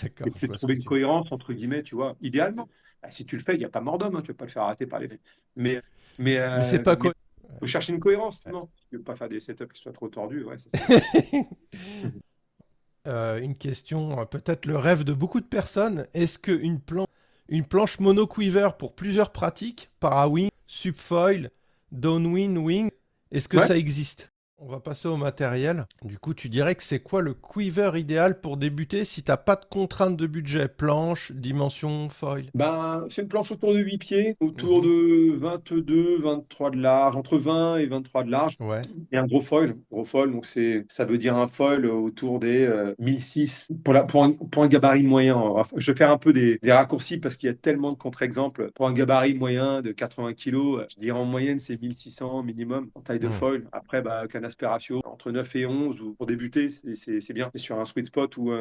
D'accord, Et je c'est de vois ce trouver que une tu veux dire. cohérence, entre guillemets, tu vois. Idéalement, bah, si tu le fais, il n'y a pas mort d'homme, hein, tu ne vas pas le faire arrêter par les faits. Mais mais Mais c'est pas il quoi. faut chercher une cohérence, Ouais. sinon. Tu ne veux pas faire des setups qui soient trop tordus, ouais, ça c'est sûr. Mhm. Une question, peut-être le rêve de beaucoup de personnes. Est-ce une planche mono-quiver pour plusieurs pratiques, para-wing, subfoil, downwind, wing, est-ce que Ouais. ça existe? On va passer au matériel. Du coup, tu dirais que c'est quoi le quiver idéal pour débuter si t'as pas de contrainte de budget? Planche, dimension, foil? Ben, c'est une planche autour de 8 pieds, autour Mhm. de 22, 23 de large, entre 20 et 23 de large. Ouais. Et un gros foil, donc ça veut dire un foil autour des 1006 pour un gabarit moyen. Je vais faire un peu des raccourcis parce qu'il y a tellement de contre-exemples. Pour un gabarit moyen de 80 kilos, je dirais en moyenne c'est 1600 minimum en taille de Hmm. foil. Après, bah, avec un aspect ratio entre 9 et 11 ou pour débuter, c'est bien. C'est sur un sweet spot où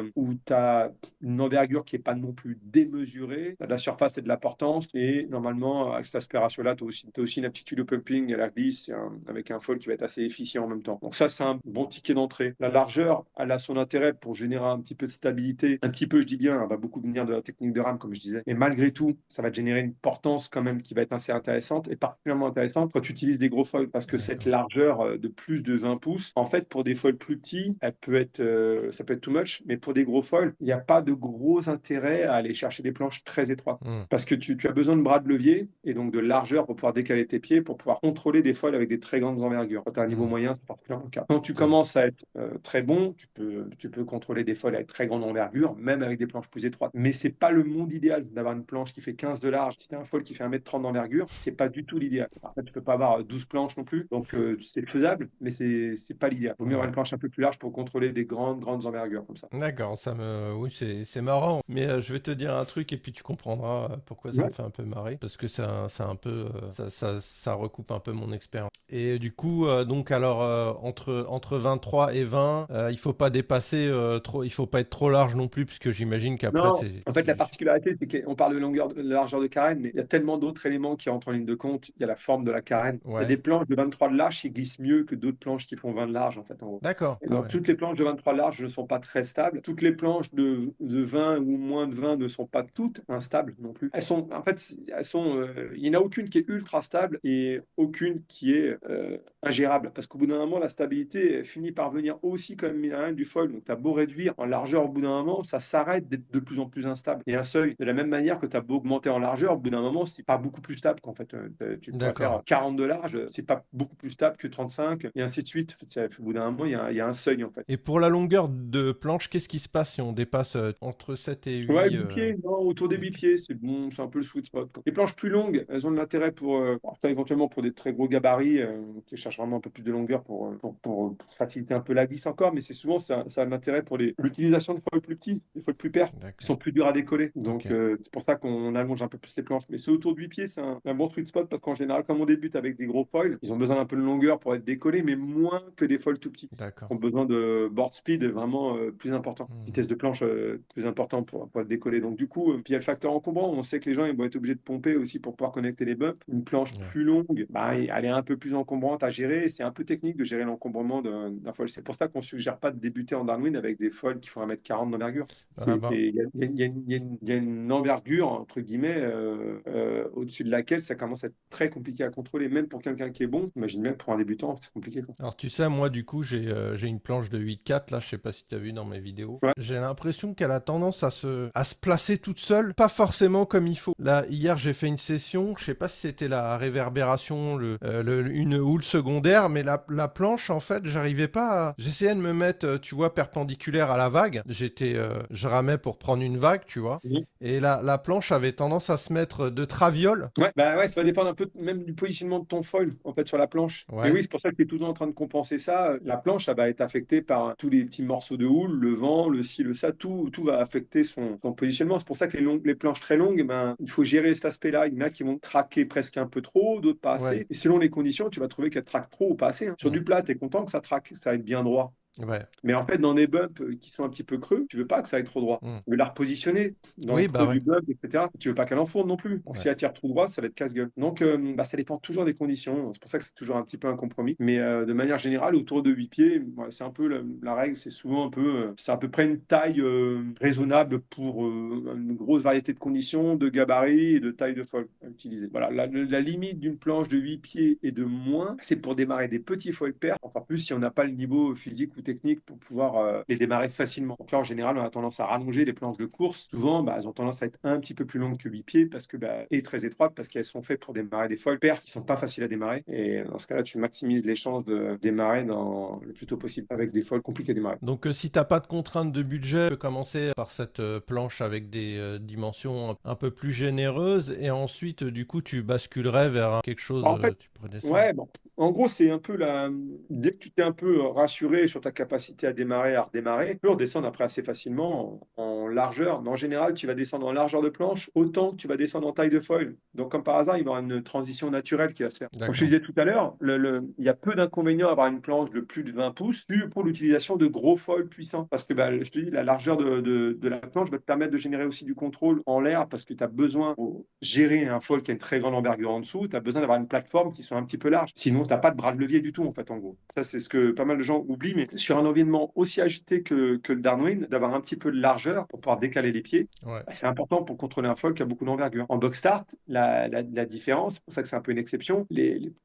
tu as une envergure qui n'est pas non plus démesurée, tu as de la surface et de la portance, et normalement, avec cet aspect ratio-là, t'as aussi une aptitude au pumping et à la glisse, avec un foil qui va être assez efficient en même temps. Donc ça, c'est un bon ticket d'entrée. La largeur, elle a son intérêt pour générer un petit peu de stabilité. Un petit peu, je dis bien, elle va beaucoup venir de la technique de rame, comme je disais. Mais malgré tout, ça va te générer une portance quand même qui va être assez intéressante, et particulièrement intéressante quand tu utilises des gros foils, parce que cette D'accord. largeur de plus de 20 pouces, en fait, pour des foils plus petits, ça peut être too much, mais pour des gros foils, il n'y a pas de gros intérêt à aller chercher des planches très étroites. Hmm. Parce que tu as besoin de bras de levier et donc de largeur pour pouvoir décaler tes pieds, pour pouvoir contrôler des foils avec des très grandes envergures. Quand tu as un niveau Hmm. moyen, c'est particulièrement le cas. Quand tu C'est vrai. commences à être très bon, tu peux contrôler des foils avec très grande envergure, même avec des planches plus étroites. Mais c'est pas le monde idéal d'avoir une planche qui fait 15 de large. Si tu as un foil qui fait 1,30 m d'envergure, c'est pas du tout l'idéal. Après, tu peux pas avoir 12 planches non plus, donc c'est faisable, mais c'est pas l'idéal. Il vaut mieux avoir Ouais. une planche un peu plus large pour contrôler des grandes envergures comme ça. D'accord, oui, c'est marrant. Mais je vais te dire un truc et puis tu comprendras pourquoi ça me Ouais. fait un peu marrer. Parce que c'est un peu, ça recoupe un peu mon expérience. Et du coup, donc alors, entre 23 et 20, il faut pas dépasser trop, il faut pas être trop large non plus, puisque j'imagine qu'après, Non, en fait, c'est la du... particularité, c'est qu'on parle de longueur, de largeur de carène, mais il y a tellement d'autres éléments qui entrent en ligne de compte. Il y a la forme de la carène. Il y a Ouais. des planches de 23 de large qui glissent mieux que d'autres planches qui font 20 de large, en fait, en gros. D'accord. Et Ah donc, ouais, toutes ok. les planches de 23 de large ne sont pas très stables. Toutes les planches de 20 ou moins de 20 ne sont pas toutes instables non plus. Il n'y en a aucune qui est ultra stable et aucune qui est ingérable. Parce qu'au bout d'un moment, la stabilité finit par venir aussi comme mine de rien, du foil. Donc, tu as beau réduire en largeur, au bout d'un moment, ça s'arrête d'être de plus en plus instable. Et un seuil, de la même manière que tu as beau augmenter en largeur, au bout d'un moment, c'est pas beaucoup plus stable qu'en fait. Tu pourrais D'accord. faire 40 de large, c'est pas beaucoup plus stable que 35, et ainsi de suite. En fait, au bout d'un moment, il y a un seuil, en fait. Et pour la longueur de planche, qu'est-ce qui se passe si on dépasse entre 7 et Ouais, 8 bipied, non, autour des 8 pieds? bipieds, c'est bon, c'est un peu le sweet spot, quoi. Les planches plus longues, elles ont de l'intérêt ça, éventuellement pour des très gros gabarits qui cherchent vraiment un peu plus de longueur pour faciliter un peu la glisse encore, mais c'est souvent ça a de l'intérêt pour l'utilisation de foils plus petits, des foils plus pères, qui D'accord. sont plus durs à décoller. Ok. Donc c'est pour ça qu'on allonge un peu plus les planches. Mais c'est autour de 8 pieds, c'est un bon sweet spot parce qu'en général, comme on débute avec des gros foils, ils ont besoin d'un peu de longueur pour être décollés, mais moins que des foils tout petits D'accord. ont besoin de board speed vraiment plus important, Hmm. vitesse de planche plus important pour être décollé. Donc du coup, puis il y a le facteur encombrant. On sait que les gens ils vont être obligés de pomper aussi pour pouvoir connecter les bumps. Une planche Ouais. plus longue, bah, elle est un peu plus encombrante à gérer. C'est un peu technique de gérer l'encombrement d'un foil. C'est pour ça qu'on ne suggère pas de débuter en downwind avec des foils qui font 1,40 m d'envergure. Ah bah, Il y a une envergure, entre guillemets, au-dessus de laquelle ça commence à être très compliqué à contrôler, même pour quelqu'un qui est bon. Imagine même pour un débutant, c'est compliqué, quoi. alors tu sais, moi du coup, j'ai une planche de 8,4 là, je sais pas si tu as vu dans mes vidéos. Ouais. J'ai l'impression qu'elle a tendance à se placer toute seule, pas forcément comme il faut. Là, hier, j'ai fait une session, je sais pas si c'était la réverbération, une houle secondaire, mais la planche, en fait, j'arrivais pas à... J'essayais de me mettre, tu vois, perpendiculaire à la vague. Je ramais pour prendre une vague, tu vois. Mhm. Et la planche avait tendance à se mettre de traviole. Ouais, bah ouais, ça va dépendre un peu même du positionnement de ton foil en fait sur la planche. Mais Ouais. oui, c'est pour ça que tu es tout le temps en train de compenser ça. La planche, ça va être affectée par tous les petits morceaux de houle, le vent, le ci, le ça, tout va affecter son positionnement. C'est pour ça que les planches très longues, ben, il faut gérer cet aspect-là. Il y en a qui vont traquer presque un peu trop, d'autres pas Ouais. assez. Et selon les conditions, tu vas trouver qu'elles traquent trop ou pas assez, hein. Sur Mm. du plat, tu es content que ça traque, ça va être bien droit. Ouais. Mais en fait, dans des bumps qui sont un petit peu creux, tu veux pas que ça aille trop droit. Hmm. Tu veux la repositionner dans le Oui, bah creux ouais. du bump, etc. Tu veux pas qu'elle enfourne non plus. Donc, Ouais. si elle tire trop droit, ça va être casse-gueule. Donc, ça dépend toujours des conditions. C'est pour ça que c'est toujours un petit peu un compromis. Mais de manière générale, autour de 8 pieds, ouais, c'est un peu la règle. C'est souvent un peu, c'est à peu près une taille raisonnable pour une grosse variété de conditions, de gabarits et de taille de foil à utiliser. Voilà, la limite d'une planche de 8 pieds et de moins, c'est pour démarrer des petits foil pairs. Encore plus si on n'a pas le niveau physique ou technique pour pouvoir les démarrer facilement. Donc là, en général, on a tendance à rallonger les planches de course. Souvent, elles ont tendance à être un petit peu plus longues que 8 pieds parce que, et très étroites parce qu'elles sont faites pour démarrer des foil pairs qui sont pas faciles à démarrer. Et dans ce cas-là, tu maximises les chances de démarrer dans le plus tôt possible avec des foils compliqués à démarrer. Donc, si t'as pas de contrainte de budget, tu peux commencer par cette planche avec des dimensions un peu plus généreuses et ensuite, du coup, tu basculerais vers quelque chose, En fait, tu pourrais descendre. ouais, bon. En gros, c'est un peu dès que tu t'es un peu rassuré sur ta capacité à démarrer, à redémarrer, tu peux redescendre après assez facilement en largeur. Mais en général, tu vas descendre en largeur de planche autant que tu vas descendre en taille de foil. Donc, comme par hasard, il va y avoir une transition naturelle qui va se faire. Comme je te D'accord. disais tout à l'heure, il y a peu d'inconvénients à avoir une planche de plus de 20 pouces pour l'utilisation de gros foils puissants. Parce que, je te dis, la largeur de la planche va te permettre de générer aussi du contrôle en l'air parce que tu as besoin, pour gérer un foil qui a une très grande envergure en dessous, tu as besoin d'avoir une plateforme qui soit un petit peu large. Sinon, tu n'as pas de bras de levier du tout, en fait, en gros. Ça, c'est ce que pas mal de gens oublient. Mais sur un environnement aussi agité que le downwind, d'avoir un petit peu de largeur pour pouvoir décaler les pieds, Ouais. c'est important pour contrôler un foil qui a beaucoup d'envergure. En box start, la différence, c'est pour ça que c'est un peu une exception,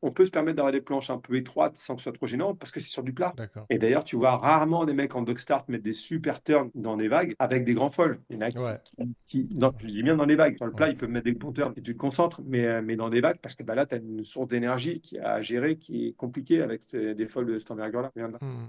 on peut se permettre d'avoir des planches un peu étroites sans que ce soit trop gênant parce que c'est sur du plat. D'accord. Et d'ailleurs, tu vois rarement des mecs en dog start mettre des super turns dans des vagues avec des grands foils. Il y en a Ouais. je dis bien dans les vagues. Sur le plat, Ouais. ils peuvent mettre des bons turns et tu te concentres, mais dans des vagues, parce que là, tu as une source d'énergie qui a à gérer qui est compliquée avec des foils de cette envergure-là.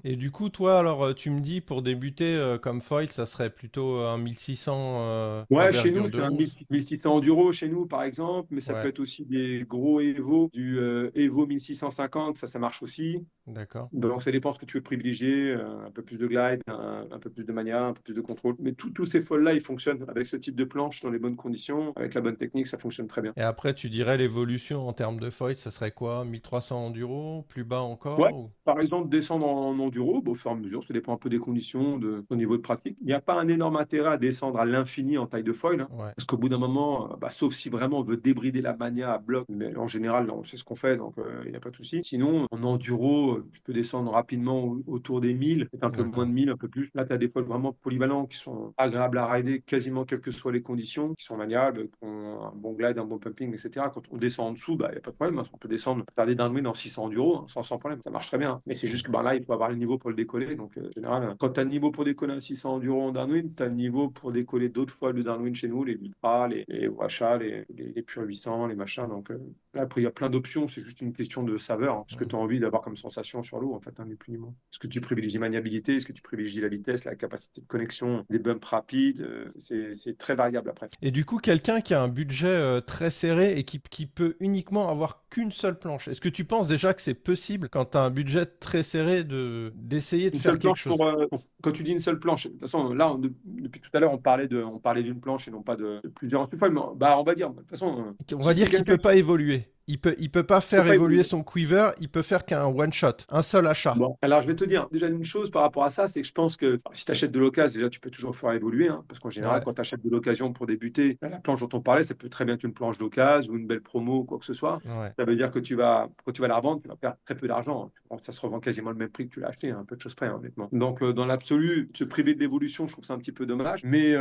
Et du coup, toi, alors, tu me dis, pour débuter comme foil, ça serait plutôt un 1600 Ouais, chez nous, envergure de c'est un 11. 1600 Enduro chez nous, par exemple, mais ça peut Ouais, être aussi des gros Evo, du Evo 1650, ça marche aussi. d'accord. Donc, ça dépend ce que tu veux privilégier, un peu plus de glide, un peu plus de mania, un peu plus de contrôle. Mais tous ces foils-là, ils fonctionnent avec ce type de planche dans les bonnes conditions, avec la bonne technique, ça fonctionne très bien. Et après, tu dirais l'évolution en termes de foil, ça serait quoi? 1300 enduro, plus bas Ouais, encore ou... par exemple, descendre en enduro, au fur et à mesure, ça dépend un peu des conditions, de ton niveau de pratique. Il n'y a pas un énorme intérêt à descendre à l'infini en taille de foil, hein, Ouais, parce qu'au bout d'un moment, sauf si vraiment on veut débrider la mania à bloc, mais en général, on sait ce qu'on fait, donc il n'y a pas de souci. Sinon, en enduro, tu peux descendre rapidement autour des 1000, peut-être un peu moins d'accord. de 1000, un peu plus. Là, tu as des foils vraiment polyvalents qui sont agréables à rider quasiment quelles que soient les conditions, qui sont maniables, qui ont un bon glide, un bon pumping, etc. Quand on descend en dessous, il n'y a pas de problème, hein. On peut descendre, faire des downwind en 600 enduro, hein, sans problème. Ça marche très bien. Mais c'est juste que là, il faut avoir le niveau pour le décoller. Donc, en général, quand tu as le niveau pour décoller un 600 enduro en downwind, tu as le niveau pour décoller d'autres fois le downwind chez nous, les Ultra, les Wacha, les Pure 800, les machins. Donc, là, après, il y a plein d'options. C'est juste une question de saveur, hein. Ce que Mm. tu as envie d'avoir comme sensation sur l'eau, en fait, ni plus ni moins. Est-ce que tu privilégies maniabilité? Est-ce que tu privilégies la vitesse, la capacité de connexion, des bumps rapides? C'est très variable après. Et du coup, quelqu'un qui a un budget très serré et qui peut uniquement avoir qu'une seule planche, est-ce que tu penses déjà que c'est possible, quand tu as un budget très serré, d'essayer de Une faire seule quelque planche chose? quand tu dis une seule planche, de toute façon, là, depuis tout à l'heure, on parlait d'une planche et non pas de plusieurs. On va dire, de toute façon, On va si c'est dire qu'il quelqu'un peut qui pas évoluer. Il peut pas ne peut faire pas évoluer évoluer. son quiver, il peut faire qu'un one shot, un seul achat. Bon, alors je vais te dire déjà une chose par rapport à ça, c'est que je pense que si tu achètes de l'occasion, déjà tu peux toujours faire évoluer, hein, parce qu'en général, Ouais, quand tu achètes de l'occasion pour débuter, la planche dont on parlait, ça peut très bien être une planche d'occasion ou une belle promo ou quoi que ce soit. ouais. Ça veut dire que quand tu vas la revendre, tu vas perdre très peu d'argent. Ça se revend quasiment le même prix que tu l'as acheté, un peu de choses près, hein, honnêtement. Donc, dans l'absolu, se priver de l'évolution, je trouve ça un petit peu dommage. Mais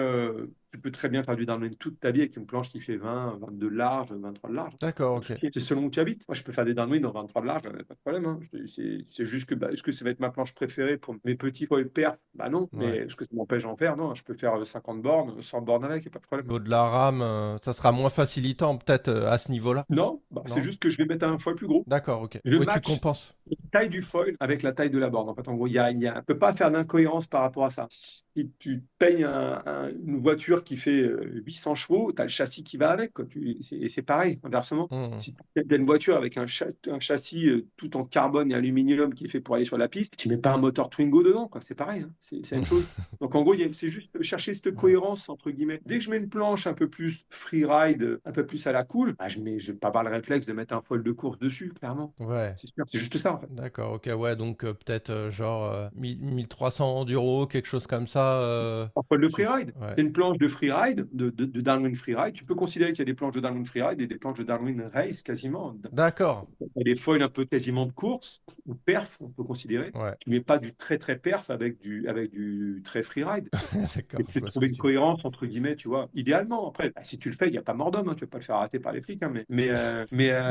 tu peux très bien faire du downwind toute ta vie avec une planche qui fait 20, 22 de large, 23 de large. D'accord, Pas de ok. souci. C'est selon où tu habites. Moi, je peux faire des downwind en 23 de large, pas de problème, hein. C'est juste que, est-ce que ça va être ma planche préférée pour mes petits foils perf? Bah non. Mais Ouais. est-ce que ça m'empêche d'en faire? Non, je peux faire 50 bornes, 100 bornes avec, y a pas de problème. Au niveau de la RAM, ça sera moins facilitant peut-être à ce niveau-là, Non, c'est non? juste que je vais mettre un foil plus gros. D'accord, ok. Je Oui, tu match compenses. la taille du foil avec la taille de la borne. En fait, en gros, on ne peut pas faire d'incohérence par rapport à ça. Si tu payes une voiture voiture qui fait 800 chevaux, tu as le châssis qui va avec, quoi. Et c'est pareil, inversement. Mhm. Si tu as une voiture avec un châssis tout en carbone et aluminium qui est fait pour aller sur la piste, tu mets pas un moteur Twingo dedans, quoi. C'est pareil, hein. C'est la même chose. Donc en gros, c'est juste chercher cette Ouais. cohérence, entre guillemets. Dès que je mets une planche un peu plus freeride, un peu plus à la cool, bah, je vais pas avoir le réflexe de mettre un foil de course dessus, clairement. Ouais. C'est sûr, c'est juste ça, en fait. D'accord, ok, ouais, donc peut-être genre 1300 enduro, quelque chose comme ça. En foil de Suffit. freeride. Ouais. C'est une planche de freeride, de downwind freeride. Tu peux considérer qu'il y a des planches de downwind freeride et des planches de downwind race quasiment. D'accord. Il y a des foils un peu quasiment de course, ou perf, on peut considérer. Ouais. Tu mets pas du très très perf avec du très freeride. D'accord, Et je peut vois ce que trouver une tu veux. cohérence entre guillemets, tu vois. Idéalement, après, bah, si tu le fais, il n'y a pas mort d'homme, hein, tu ne vas pas le faire arrêter par les flics, hein, Mais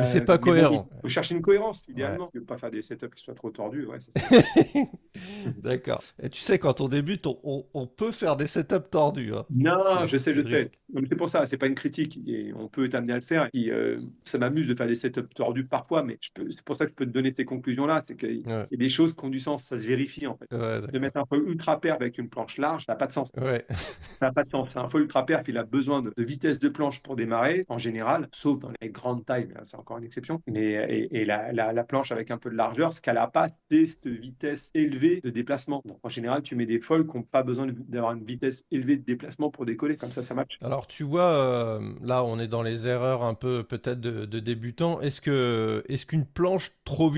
c'est pas mais bon, il cohérent. faut chercher une cohérence, Ouais. idéalement. Tu ne veux pas faire des setups qui soient trop tordus, ouais, ça, c'est sûr. D'accord. Et tu sais, quand on débute, on peut faire des setups tordus, hein. Non, je sais, C'est je le sais. risque. Non, mais c'est pour ça, c'est pas une critique. Et on peut t'amener à le faire. Et, ça m'amuse de faire des setups tordus parfois, mais c'est pour ça que je peux te donner ces conclusions-là. C'est qu'il Ouais, y a des choses qui ont du sens, ça se vérifie en fait. ouais, De d'accord. mettre un peu ultra pair avec une planche large, ça n'a pas de sens. Ouais, Ça n'a pas de sens. Un feu ultra perf, il a besoin de vitesse de planche pour démarrer, en général, sauf dans les grandes tailles, mais là, c'est encore une exception. Et la planche avec un peu de largeur, ce qu'elle n'a pas, c'est cette vitesse élevée de déplacement. Donc, en général, tu mets des foils qui n'ont pas besoin d'avoir une vitesse élevée de déplacement pour décoller. Comme ça match. alors tu vois, là on est dans les erreurs un peu peut-être de débutants. Est-ce qu'une planche trop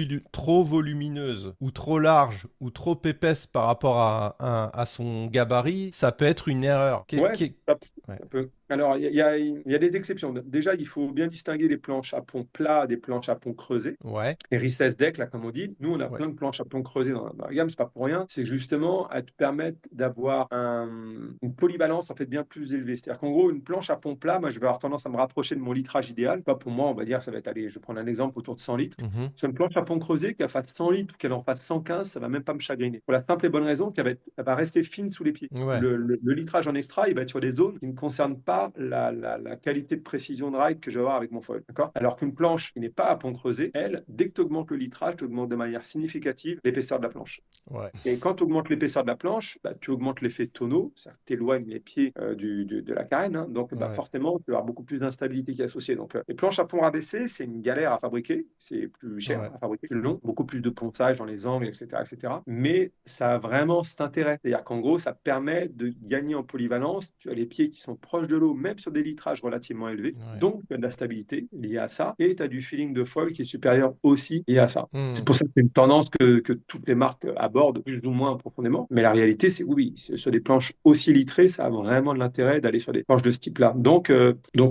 volumineuse ou trop large ou trop épaisse par rapport à son gabarit, ça peut être une erreur? Ouais, ça, Ouais. ça peut. Alors, il y a des exceptions. Déjà, il faut bien distinguer les planches à pont plat des planches à pont creusé. Ouais, Les recess deck, là, comme on dit. Nous, on a ouais, plein de planches à plomb creusé dans la gamme, c'est pas pour rien. C'est justement, elles te permettent d'avoir une polyvalence en fait bien plus élevée. C'est-à-dire qu'en gros, une planche à pont plat, moi, je vais avoir tendance à me rapprocher de mon litrage idéal. Pas pour moi, on va dire, ça va être, allez, je vais prendre un exemple autour de 100 litres. mhm, Sur une planche à pont creusé, qu'elle fasse 100 litres ou qu'elle en fasse 115, ça va même pas me chagriner. Pour la simple et bonne raison elle va rester fine sous les pieds. ouais, Le litrage en extra, il va être sur des zones qui ne concernent pas la qualité de précision de ride que je vais avoir avec mon foil. D'accord. Alors qu'une planche qui n'est pas à pont creusé, elle, dès que tu augmentes le litrage, tu augmentes de manière significative l'épaisseur de la planche. ouais, Et quand tu augmentes l'épaisseur de la planche, bah, tu augmentes l'effet tonneau, c'est-à-dire que tu éloignes les pieds de la carène, hein. Donc bah, ouais, forcément, tu vas avoir beaucoup plus d'instabilité qui est associée. Donc les planches à pont rabaissé, c'est une galère à fabriquer, c'est plus cher ouais, à fabriquer, plus long, beaucoup plus de ponçage dans les angles, etc., etc. Mais ça a vraiment cet intérêt. C'est-à-dire qu'en gros, ça permet de gagner en polyvalence. Tu as les pieds qui sont proches de l'eau, même sur des litrages relativement élevés. ouais. Donc, tu as de la stabilité liée à ça. Et tu as du feeling de foil qui est supérieur aussi lié à ça. C'est Hmm. pour ça que c'est une tendance que toutes les marques abordent plus ou moins profondément. Mais la réalité, c'est oui, sur des planches aussi litrées, ça a vraiment de l'intérêt d'aller sur des planches de ce type-là. Donc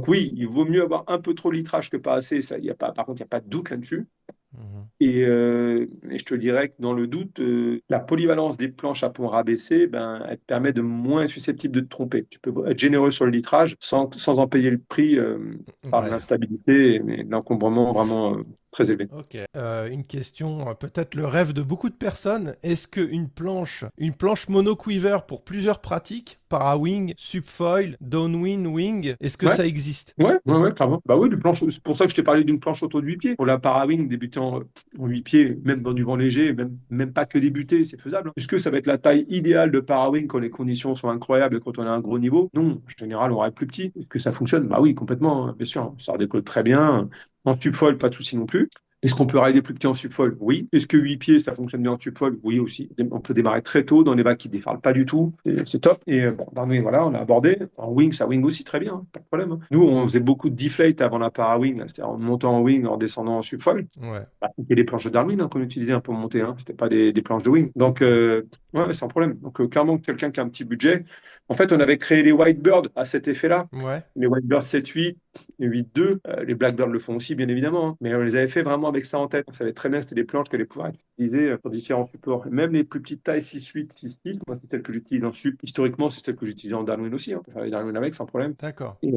oui, il vaut mieux avoir un peu trop de litrage que pas assez. Ça, y a pas, par contre, il n'y a pas de doute là-dessus. Mhm. Et je te dirais que dans le doute, la polyvalence des planches à pont rabaissé, ben, elle te permet de moins être susceptible de te tromper. Tu peux être généreux sur le litrage sans en payer le prix par Ouais. l'instabilité et l'encombrement vraiment très élevé. Ok. Une question, peut-être le rêve de beaucoup de personnes. Est-ce une planche mono-quiver pour plusieurs pratiques, para-wing, subfoil, downwind, wing, est-ce que Ouais. ça existe? Ouais, clairement. Bah oui, c'est pour ça que je t'ai parlé d'une planche auto de 8 pieds. Pour la parawing, débutant en 8 pieds, même dans du vent léger, même pas que débuter, c'est faisable. Est-ce que ça va être la taille idéale de parawing quand les conditions sont incroyables et quand on a un gros niveau? Non, en général, on reste plus petit. Est-ce que ça fonctionne? Bah oui, complètement, hein, bien sûr. Ça redécolle très bien. En subfoil, pas de souci non plus. Est-ce qu'on peut rider plus petit en subfoil? Oui. Est-ce que 8 pieds, ça fonctionne bien en subfoil? Oui aussi. On peut démarrer très tôt dans des vagues qui ne déferlent pas du tout. C'est top. Et bon, Darwin, voilà, on a abordé. En wing, ça wing aussi très bien, hein, pas de problème, hein. Nous, on faisait beaucoup de deflate avant la para-wing, c'est-à-dire en montant en wing, en descendant en subfoil. Ouais. Bah, c'était des planches de Darwin hein, qu'on utilisait hein, pour monter, hein. C'était pas des planches de wing. Donc, ouais, sans problème. Donc, clairement, quelqu'un qui a un petit budget. En fait, on avait créé les Whitebird à cet effet-là. Ouais. Les Whitebird 7-8 et 8-2. Les Blackbird le font aussi, bien évidemment, hein. Mais on les avait fait vraiment avec ça en tête. On savait très bien que c'était des planches que les pouvoir être utilisées pour différents supports. Même les plus petites tailles 6-8, 6-6, moi, c'est celle que j'utilise en sup. Historiquement, c'est celle que j'utilise en Darwin aussi. On peut faire les Darwin avec sans problème. D'accord. Et,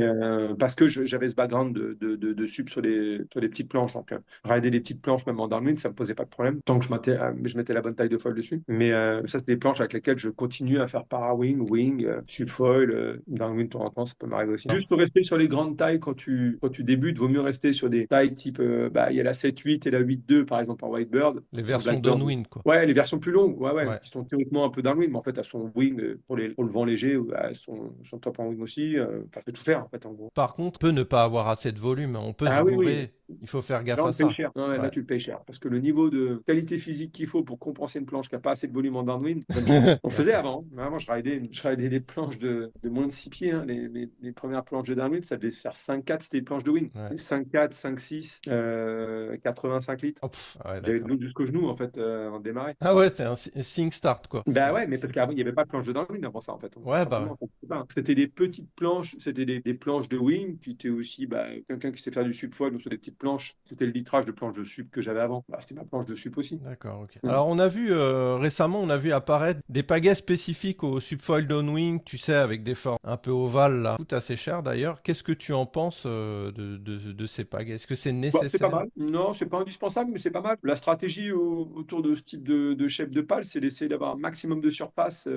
parce que j'avais ce background de sup sur des petites planches. Donc, rider des petites planches, même en downwind, ça me posait pas de problème, tant que je mettais la bonne taille de foil dessus. Mais ça, c'est des planches avec lesquelles je continue à faire para-wing, wing, subfoil, downwind de temps en temps, ça peut m'arriver aussi. Alors, Juste pour rester sur les grandes tailles, quand tu débutes, vaut mieux rester sur des tailles type, il y a la 7-8 et la 8-2, par exemple, en Whitebird. Les En versions Blackbird, downwind, quoi. ouais, les versions plus longues, ouais, Ouais. qui sont théoriquement un peu downwind, mais en fait, elles sont wing pour le vent léger, elles sont top en wing aussi. Ça fait tout faire, en fait, en gros. Par contre, on peut ne pas avoir assez de volume, on peut se Ah oui, oui. gourer, il faut faire gaffe Là, on à le paye ça. cher. Ouais, là, Ouais. tu le payes cher. Parce que le niveau de qualité physique qu'il faut pour compenser une planche qui n'a pas assez de volume en downwind, on faisait D'accord. avant. Avant, je ridais des planches de moins de 6 pieds. Hein. Les premières planches de downwind, ça devait faire 5-4, c'était des planches de wind. Ouais. 5-4, 5-6, 85 litres. Oh, ouais, J'avais de d'accord. l'eau jusqu'au genou, en fait, en démarré. Ah ouais, t'es un sing start, quoi. Ben ouais, mais parce qu'avant, il n'y avait pas de planche de downwind avant ça, en fait. Tout Ouais, bah ouais. simplement, on pouvait pas. C'était des petites planches, c'était des planches de wing qui étaient aussi, quelqu'un qui sait faire du subfoil, donc sur des petites planches. C'était le litrage de planche de sub que j'avais avant. C'était ma planche de sub aussi. D'accord, ok. Mm. Alors on a vu récemment, on a vu apparaître des pagaies spécifiques au subfoil downwing, tu sais, avec des formes un peu ovales, là, tout assez cher d'ailleurs. Qu'est-ce que tu en penses de ces pagaies? Est-ce que c'est Bon, c'est pas nécessaire? mal. Non, c'est pas indispensable, mais c'est pas mal. La stratégie autour de ce type de chef de pale, c'est d'essayer d'avoir un maximum de surface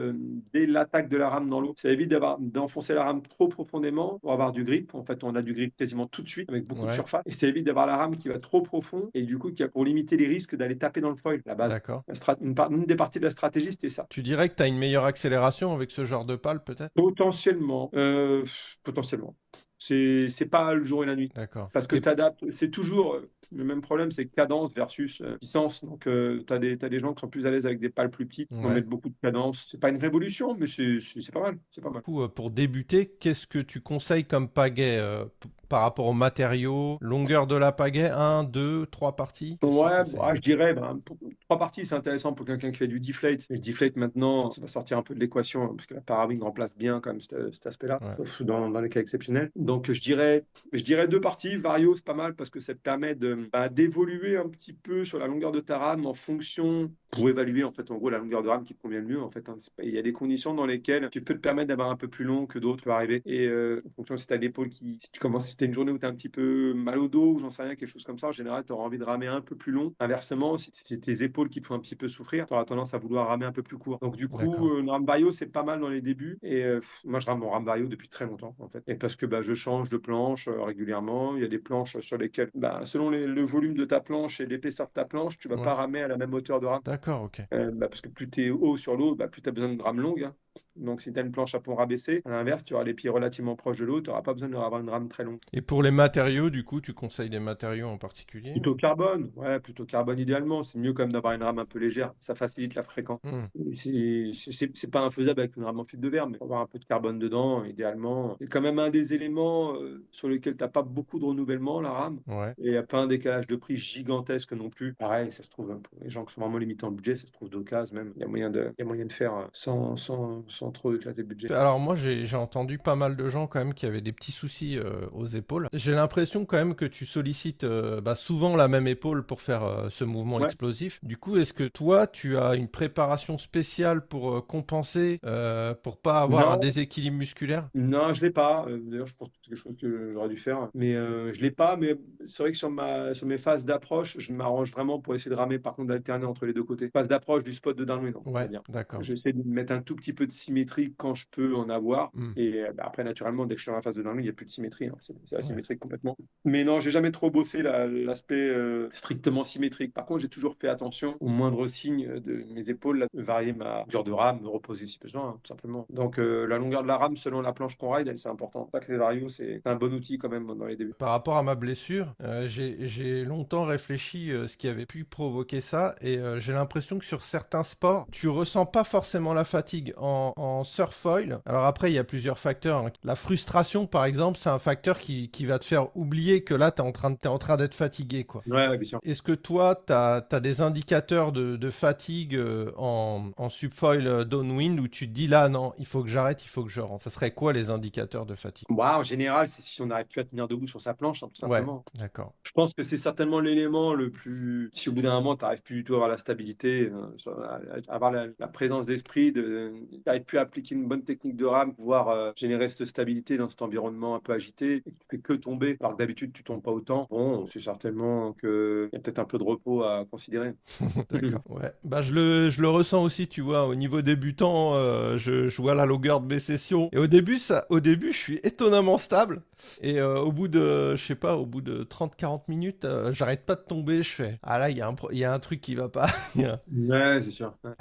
dès l'attaque de la rame dans l'eau. Ça évite d'enfoncer la rame trop profondément pour avoir du grip. En fait, on a du grip quasiment tout de suite avec beaucoup de Ouais, surface. Et ça évite d'avoir la rame qui va trop profond et du coup, pour limiter les risques d'aller taper dans le foil, la base. d'accord. Une des parties de la stratégie, c'était ça. Tu dirais que tu as une meilleure accélération avec ce genre de pale, peut-être? Potentiellement. Potentiellement. C'est pas le jour et la nuit. D'accord. Parce que Et tu adaptes, c'est toujours le même problème, c'est cadence versus puissance. Donc, tu as des gens qui sont plus à l'aise avec des pales plus petites, qui vont ouais. mettre beaucoup de cadence. C'est pas une révolution, mais c'est pas mal. C'est pas mal. Du coup, pour débuter, qu'est-ce que tu conseilles comme pagaie par rapport aux matériaux? Longueur de la pagaie, 1, 2, 3 parties? Qu'est-ce que tu Ouais, conseilles? je dirais, pour 3 parties, c'est intéressant pour quelqu'un qui fait du deflate. Et le deflate, maintenant, ça va sortir un peu de l'équation, hein, parce que la parawing remplace bien quand même cet aspect-là, Ouais. sauf dans les cas exceptionnels. Donc, je dirais 2 parties. Vario, c'est pas mal parce que ça te permet d'évoluer un petit peu sur la longueur de ta rame en fonction, pour évaluer, en fait, en gros, la longueur de rame qui te convient le mieux, en fait. Hein. Il y a des conditions dans lesquelles tu peux te permettre d'avoir un peu plus long que d'autres peut arriver. Et en fonction si tu as l'épaule si t'as une journée où tu as un petit peu mal au dos, ou j'en sais rien, quelque chose comme ça, en général, tu auras envie de ramer un peu plus long. Inversement, si c'est tes épaules qui te font un petit peu souffrir, tu auras tendance à vouloir ramer un peu plus court. Donc, du coup, D'accord. le rame vario, c'est pas mal dans les débuts. Et moi, je rame mon rame vario depuis très longtemps, en fait. Et parce que je change de planche régulièrement. Il y a des planches sur lesquelles, selon le volume de ta planche et l'épaisseur de ta planche, tu vas Ouais. pas ramer à la même hauteur de rame. D'accord, ok. Parce que plus tu es haut sur l'eau, plus tu as besoin de rames longues. Hein. Donc, si tu as une planche à pont rabaissé, à l'inverse, tu auras les pieds relativement proches de l'eau, tu n'auras pas besoin d'avoir une rame très longue. Et pour les matériaux, du coup, tu conseilles des matériaux en particulier? Plutôt carbone, ouais, plutôt carbone idéalement. C'est mieux quand même d'avoir une rame un peu légère. Ça facilite la fréquence. Hmm. C'est pas infaisable avec une rame en fibre de verre, mais avoir un peu de carbone dedans, idéalement. C'est quand même un des éléments sur lesquels tu n'as pas beaucoup de renouvellement, la rame. Ouais. Et il n'y a pas un décalage de prix gigantesque non plus. Pareil, ça se trouve, pour les gens qui sont vraiment limités en budget, ça se trouve d'occasion même. Il y a moyen de faire sans trop éclater le budget. Alors moi, j'ai entendu pas mal de gens quand même qui avaient des petits soucis aux épaules. J'ai l'impression quand même que tu sollicites souvent la même épaule pour faire ce mouvement Ouais. explosif. Du coup, est-ce que toi, tu as une préparation spéciale pour compenser, pour pas avoir un Non, déséquilibre musculaire? non, je l'ai pas. D'ailleurs, je pense que c'est quelque chose que j'aurais dû faire. Mais je l'ai pas. Mais c'est vrai que sur mes phases d'approche, je m'arrange vraiment pour essayer de ramer, par contre, d'alterner entre les deux côtés. Phase d'approche du spot de downwind, on va Ouais, dire. d'accord. J'essaie de mettre un tout petit peu de symétrie quand je peux en avoir. Hmm. Et après, naturellement, dès que je suis dans la phase de downwind, il n'y a plus de symétrie. Hein. C'est Ouais. asymétrique complètement. Mais non, j'ai jamais trop bossé l'aspect strictement symétrique. Par contre, j'ai toujours fait attention au moindre signe de mes épaules, là, de varier ma longueur de rame, me reposer si besoin, hein, tout simplement. Donc, la longueur de la rame selon la planche qu'on ride, c'est important. C'est ça que les varios, c'est un bon outil quand même dans les débuts. Par rapport à ma blessure, j'ai longtemps réfléchi ce qui avait pu provoquer ça et j'ai l'impression que sur certains sports, tu ressens pas forcément la fatigue en surfoil. Alors après, il y a plusieurs facteurs. Hein. La frustration, par exemple, c'est un facteur qui va te faire oublier que là, t'es en train d'être fatigué, quoi. Ouais, ouais, bien sûr. Est-ce que toi, tu as des indicateurs de fatigue en subfoil downwind où tu te dis là, non, il faut que j'arrête, il faut que je rentre. Ça serait quoi les indicateurs de fatigue? Bah, en général, c'est si on n'arrive plus à tenir debout sur sa planche, hein, tout Ouais, simplement. d'accord. Je pense que c'est certainement l'élément le plus. Si au bout d'un moment, tu n'arrives plus du tout à avoir la stabilité, avoir la présence d'esprit n'arrives plus à appliquer une bonne technique de rame, pouvoir générer cette stabilité dans cet environnement un peu agité, et que tu fais que tomber, alors que d'habitude tu tombes pas autant, bon, c'est certainement qu'il y a peut-être un peu de repos à considérer. D'accord. Ouais. Bah, je le ressens aussi, tu vois, au niveau débutant, je vois la longueur de mes sessions. Et au début, je suis étonnamment stable. Et au bout de, je sais pas, au bout de 30-40 minutes, j'arrête pas de tomber. Je fais, ah là, il y a un truc qui va pas. Il y a- Ouais, c'est sûr. Ouais.